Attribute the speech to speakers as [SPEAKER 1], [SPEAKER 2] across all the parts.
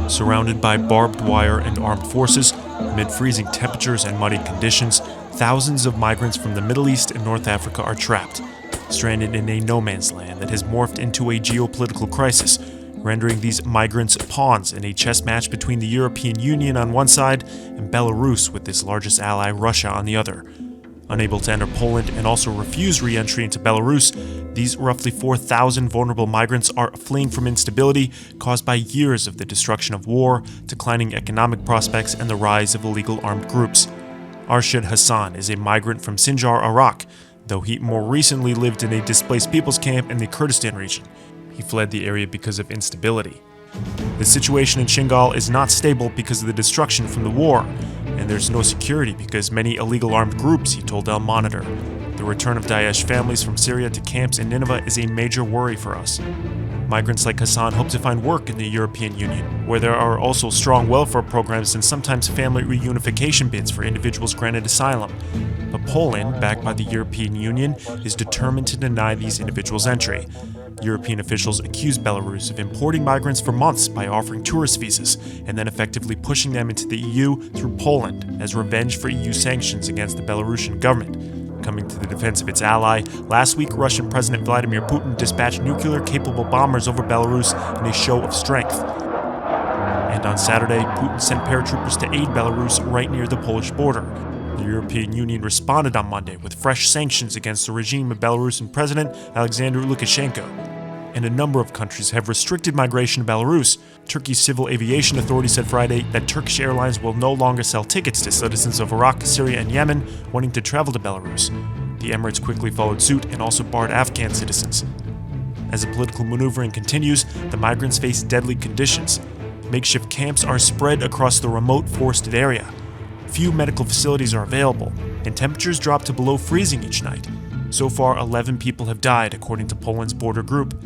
[SPEAKER 1] Surrounded by barbed wire and armed forces, amid freezing temperatures and muddy conditions, thousands of migrants from the Middle East and North Africa are trapped, stranded in a no-man's land that has morphed into a geopolitical crisis, rendering these migrants pawns in a chess match between the European Union on one side and Belarus with its largest ally, Russia, on the other. Unable to enter Poland and also refuse re-entry into Belarus, these roughly 4,000 vulnerable migrants are fleeing from instability caused by years of the destruction of war, declining economic prospects, and the rise of illegal armed groups. Arshad Hassan is a migrant from Sinjar, Iraq, though he more recently lived in a displaced peoples camp in the Kurdistan region. He fled the area because of instability. The situation in Shingal is not stable because of the destruction from the war, and there's no security because many illegal armed groups, he told El Monitor. The return of Daesh families from Syria to camps in Nineveh is a major worry for us. Migrants like Hassan hope to find work in the European Union, where there are also strong welfare programs and sometimes family reunification bids for individuals granted asylum. But Poland, backed by the European Union, is determined to deny these individuals entry. European officials accuse Belarus of importing migrants for months by offering tourist visas and then effectively pushing them into the EU through Poland as revenge for EU sanctions against the Belarusian government. Coming to the defense of its ally, last week Russian President Vladimir Putin dispatched nuclear-capable bombers over Belarus in a show of strength. And on Saturday, Putin sent paratroopers to aid Belarus right near the Polish border. The European Union responded on Monday with fresh sanctions against the regime of Belarusian President Alexander Lukashenko. And a number of countries have restricted migration to Belarus. Turkey's Civil Aviation Authority said Friday that Turkish Airlines will no longer sell tickets to citizens of Iraq, Syria, and Yemen wanting to travel to Belarus. The Emirates quickly followed suit and also barred Afghan citizens. As the political maneuvering continues, the migrants face deadly conditions. Makeshift camps are spread across the remote forested area. Few medical facilities are available, and temperatures drop to below freezing each night. So far, 11 people have died, according to Poland's border group.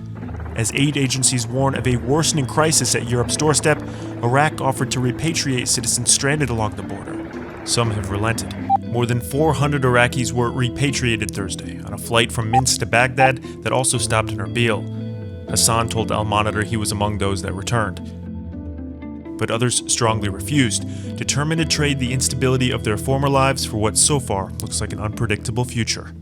[SPEAKER 1] As aid agencies warn of a worsening crisis at Europe's doorstep, Iraq offered to repatriate citizens stranded along the border. Some have relented. More than 400 Iraqis were repatriated Thursday on a flight from Minsk to Baghdad that also stopped in Erbil. Hassan told Al Monitor he was among those that returned. But others strongly refused, determined to trade the instability of their former lives for what so far looks like an unpredictable future.